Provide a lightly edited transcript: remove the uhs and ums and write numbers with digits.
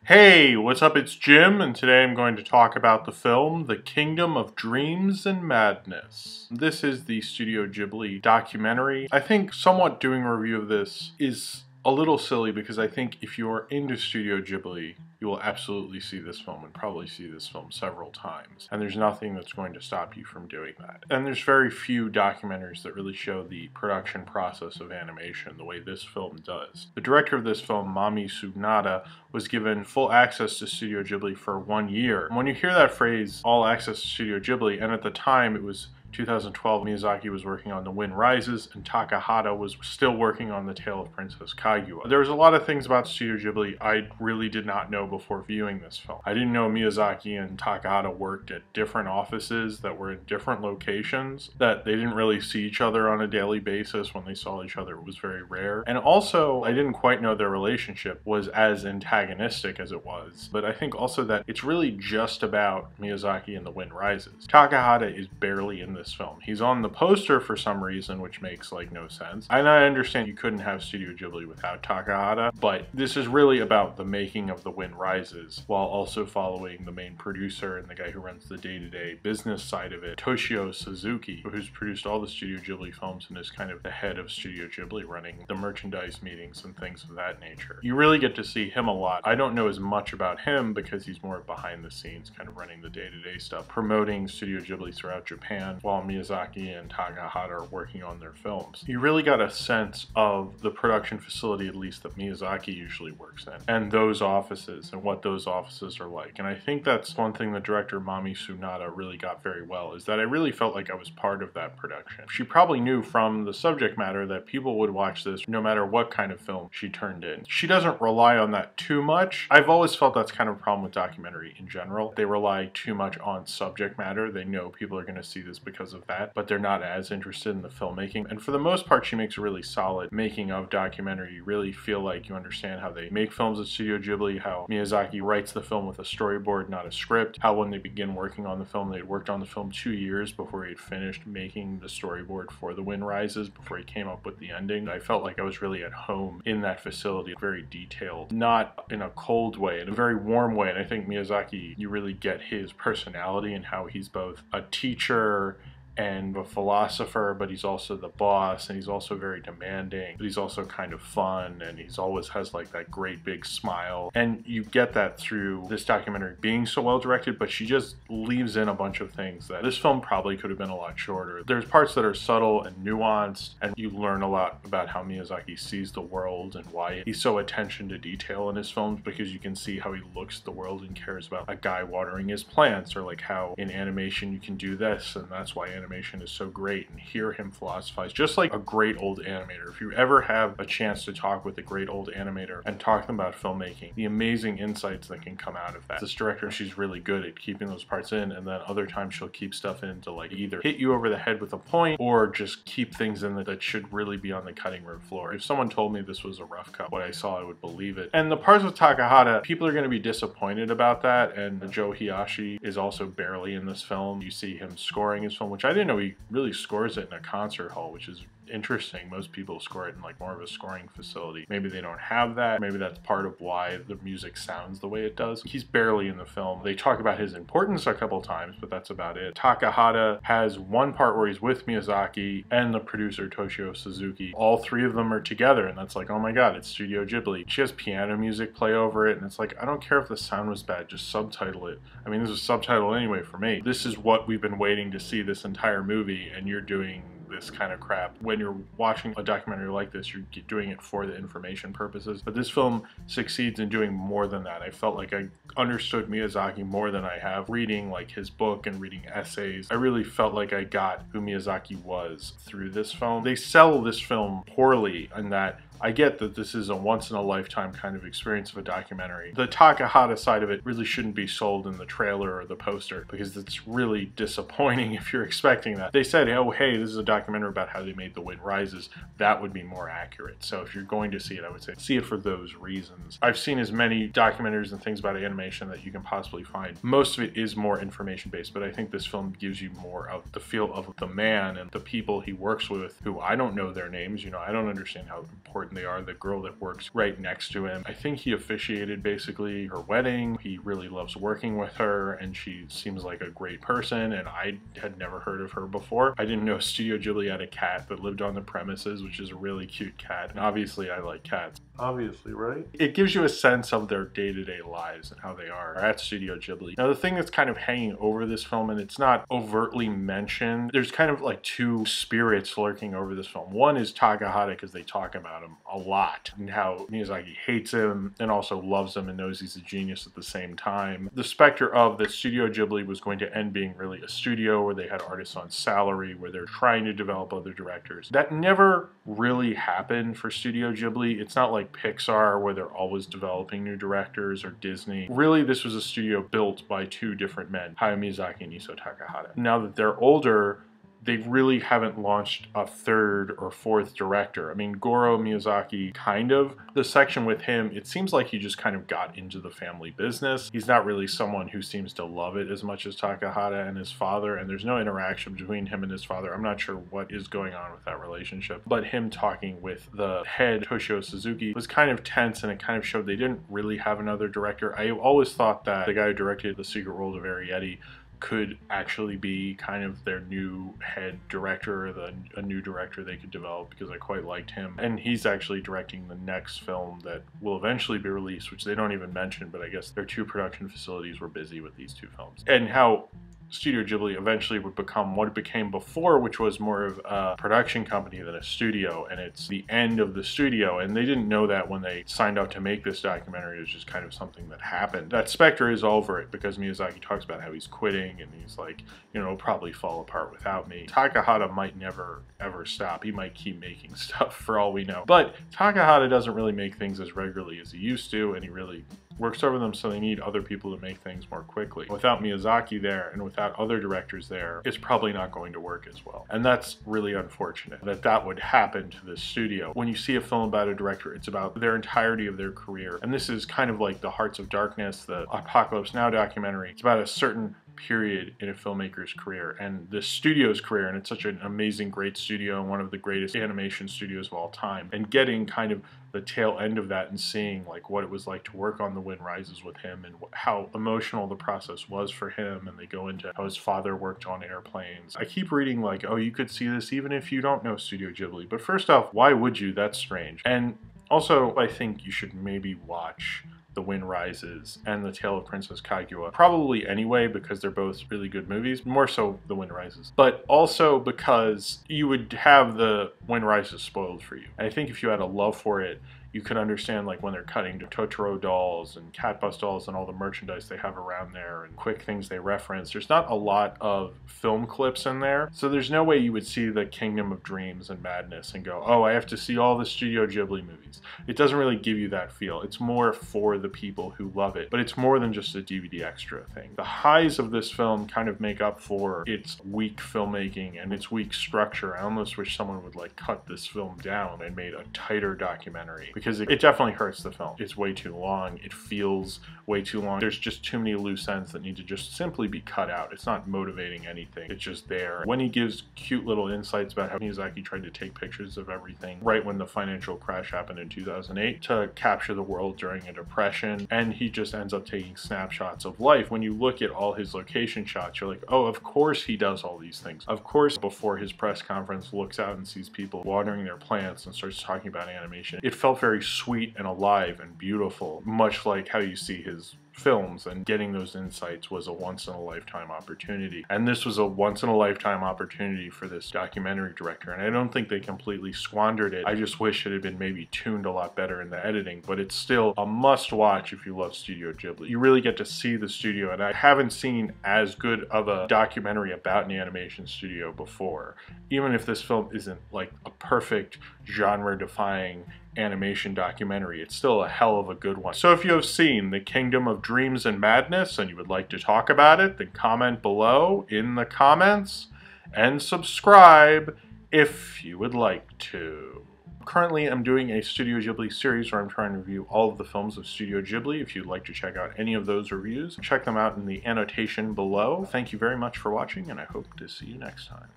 Hey, what's up? It's Jim, and today I'm going to talk about the film The Kingdom of Dreams and Madness. This is the Studio Ghibli documentary. I think somewhat doing a review of this is a little silly because I think if you're into Studio Ghibli, you will absolutely see this film and probably see this film several times. And there's nothing that's going to stop you from doing that. And there's very few documentaries that really show the production process of animation the way this film does. The director of this film, Mami Sugnada, was given full access to Studio Ghibli for 1 year. And when you hear that phrase, all access to Studio Ghibli, and at the time it was 2012, Miyazaki was working on The Wind Rises, and Takahata was still working on The Tale of Princess Kaguya. There was a lot of things about Studio Ghibli I really did not know before viewing this film. I didn't know Miyazaki and Takahata worked at different offices that were in different locations, that they didn't really see each other on a daily basis. When they saw each other, it was very rare. And also, I didn't quite know their relationship was as antagonistic as it was. But I think also that it's really just about Miyazaki and The Wind Rises. Takahata is barely in this film. He's on the poster for some reason, which makes like no sense. And I understand you couldn't have Studio Ghibli without Takahata, but this is really about the making of The Wind Rises, while also following the main producer and the guy who runs the day-to-day business side of it, Toshio Suzuki, who's produced all the Studio Ghibli films and is kind of the head of Studio Ghibli, running the merchandise meetings and things of that nature. You really get to see him a lot. I don't know as much about him because he's more behind the scenes, kind of running the day-to-day stuff, promoting Studio Ghibli throughout Japan, while Miyazaki and Takahata are working on their films. You really got a sense of the production facility, at least that Miyazaki usually works in, and those offices and what those offices are like. And I think that's one thing the director Mami Sugnada really got very well, is that I really felt like I was part of that production. She probably knew from the subject matter that people would watch this no matter what kind of film she turned in. She doesn't rely on that too much. I've always felt that's kind of a problem with documentary in general. They rely too much on subject matter. They know people are going to see this because of that, but they're not as interested in the filmmaking. And for the most part, she makes a really solid making of documentary. You really feel like you understand how they make films at Studio Ghibli, how Miyazaki writes the film with a storyboard, not a script, how when they begin working on the film, they'd worked on the film 2 years before he had finished making the storyboard for The Wind Rises, before he came up with the ending. I felt like I was really at home in that facility, very detailed, not in a cold way, in a very warm way. And I think Miyazaki, you really get his personality and how he's both a teacher and a philosopher, but he's also the boss, and he's also very demanding, but he's also kind of fun, and he's always has like that great big smile. And you get that through this documentary being so well directed, but she just leaves in a bunch of things that this film probably could have been a lot shorter. There's parts that are subtle and nuanced, and you learn a lot about how Miyazaki sees the world and why he's so attention to detail in his films, because you can see how he looks at the world and cares about a guy watering his plants, or like how in animation you can do this, and that's why animation is so great, and hear him philosophize just like a great old animator. If you ever have a chance to talk with a great old animator and talk to them about filmmaking, the amazing insights that can come out of that. This director, she's really good at keeping those parts in, and then other times she'll keep stuff in to like either hit you over the head with a point or just keep things in that should really be on the cutting room floor. If someone told me this was a rough cut, what I saw, I would believe it. And the parts with Takahata, people are going to be disappointed about that, and Joe Hiyashi is also barely in this film. You see him scoring his film, which I didn't know he really scores it in a concert hall, which is interesting. Most people score it in like more of a scoring facility. Maybe they don't have that. Maybe that's part of why the music sounds the way it does. He's barely in the film. They talk about his importance a couple times, but that's about it. Takahata has one part where he's with Miyazaki and the producer Toshio Suzuki. All three of them are together, and that's like, oh my god, it's Studio Ghibli. She has piano music play over it, and it's like, I don't care if the sound was bad, just subtitle it. I mean, this is subtitle anyway for me. This is what we've been waiting to see this entire movie, and you're doing this kind of crap. When you're watching a documentary like this, you're doing it for the information purposes, but this film succeeds in doing more than that. I felt like I understood Miyazaki more than I have reading like his book and reading essays. I really felt like I got who Miyazaki was through this film. They sell this film poorly in that I get that this is a once-in-a-lifetime kind of experience of a documentary. The Takahata side of it really shouldn't be sold in the trailer or the poster, because it's really disappointing if you're expecting that. They said, oh hey, this is a documentary about how they made The Wind Rises. That would be more accurate. So if you're going to see it, I would say see it for those reasons. I've seen as many documentaries and things about animation that you can possibly find. Most of it is more information-based, but I think this film gives you more of the feel of the man and the people he works with, who I don't know their names. You know, I don't understand how important important they are. The girl that works right next to him, I think he officiated basically her wedding. He really loves working with her, and she seems like a great person, and I had never heard of her before. I didn't know Studio Ghibli had a cat that lived on the premises, which is a really cute cat, and obviously I like cats. Obviously, right? It gives you a sense of their day-to-day lives and how they are at Studio Ghibli. Now, the thing that's kind of hanging over this film, and it's not overtly mentioned, there's kind of like two spirits lurking over this film. One is Takahata, because they talk about him a lot, and how Miyazaki hates him and also loves him and knows he's a genius at the same time. The specter of that Studio Ghibli was going to end being really a studio where they had artists on salary, where they're trying to develop other directors. That never really happened for Studio Ghibli. It's not like Pixar where they're always developing new directors, or Disney. Really, this was a studio built by two different men, Hayao Miyazaki and Isao Takahata. Now that they're older, they really haven't launched a third or fourth director. I mean, Goro Miyazaki, kind of. The section with him, it seems like he just kind of got into the family business. He's not really someone who seems to love it as much as Takahata and his father, and there's no interaction between him and his father. I'm not sure what is going on with that relationship, but him talking with the head, Toshio Suzuki, was kind of tense, and it kind of showed they didn't really have another director. I always thought that the guy who directed The Secret World of Arrietty could actually be kind of their new head director, or a new director they could develop, because I quite liked him. And he's actually directing the next film that will eventually be released, which they don't even mention, but I guess their two production facilities were busy with these two films. And how Studio Ghibli eventually would become what it became before, which was more of a production company than a studio, and it's the end of the studio, and they didn't know that when they signed out to make this documentary. It was just kind of something that happened. That specter is over it, because Miyazaki talks about how he's quitting, and he's like, you know, it'll probably fall apart without me. Takahata might never ever stop. He might keep making stuff for all we know, but Takahata doesn't really make things as regularly as he used to, and he really works over them, so they need other people to make things more quickly. Without Miyazaki there, and without other directors there, it's probably not going to work as well. And that's really unfortunate that that would happen to this studio. When you see a film about a director, it's about their entirety of their career. And this is kind of like the Hearts of Darkness, the Apocalypse Now documentary. It's about a certain period in a filmmaker's career and the studio's career, and it's such an amazing, great studio and one of the greatest animation studios of all time. And getting kind of the tail end of that and seeing like what it was like to work on The Wind Rises with him, and how emotional the process was for him, and they go into how his father worked on airplanes. I keep reading like, oh, you could see this even if you don't know Studio Ghibli, but first off, why would you? That's strange. And also, I think you should maybe watch The Wind Rises and The Tale of Princess Kaguya. Probably anyway, because they're both really good movies. More so The Wind Rises. But also because you would have The Wind Rises spoiled for you. I think if you had a love for it, you could understand like when they're cutting to Totoro dolls and Cat Bus dolls and all the merchandise they have around there and quick things they reference. There's not a lot of film clips in there, so there's no way you would see the Kingdom of Dreams and Madness and go, oh, I have to see all the Studio Ghibli movies. It doesn't really give you that feel. It's more for the people who love it, but it's more than just a DVD extra thing. The highs of this film kind of make up for its weak filmmaking and its weak structure. I almost wish someone would like cut this film down and made a tighter documentary, because it definitely hurts the film. It's way too long. It feels way too long. There's just too many loose ends that need to just simply be cut out. It's not motivating anything. It's just there. When he gives cute little insights about how Miyazaki tried to take pictures of everything right when the financial crash happened in 2008 to capture the world during a depression, and he just ends up taking snapshots of life. When you look at all his location shots, you're like, oh, of course he does all these things. Of course, before his press conference, looks out and sees people watering their plants and starts talking about animation. It felt very sweet and alive and beautiful, much like how you see his films, and getting those insights was a once-in-a-lifetime opportunity. And this was a once-in-a-lifetime opportunity for this documentary director, and I don't think they completely squandered it. I just wish it had been maybe tuned a lot better in the editing, but it's still a must-watch if you love Studio Ghibli. You really get to see the studio, and I haven't seen as good of a documentary about an animation studio before. Even if this film isn't like a perfect genre-defying animation documentary, it's still a hell of a good one. So if you have seen The Kingdom of Dreams and Madness and you would like to talk about it, then comment below in the comments and subscribe if you would like to. Currently, I'm doing a Studio Ghibli series where I'm trying to review all of the films of Studio Ghibli. If you'd like to check out any of those reviews, check them out in the annotation below. Thank you very much for watching, and I hope to see you next time.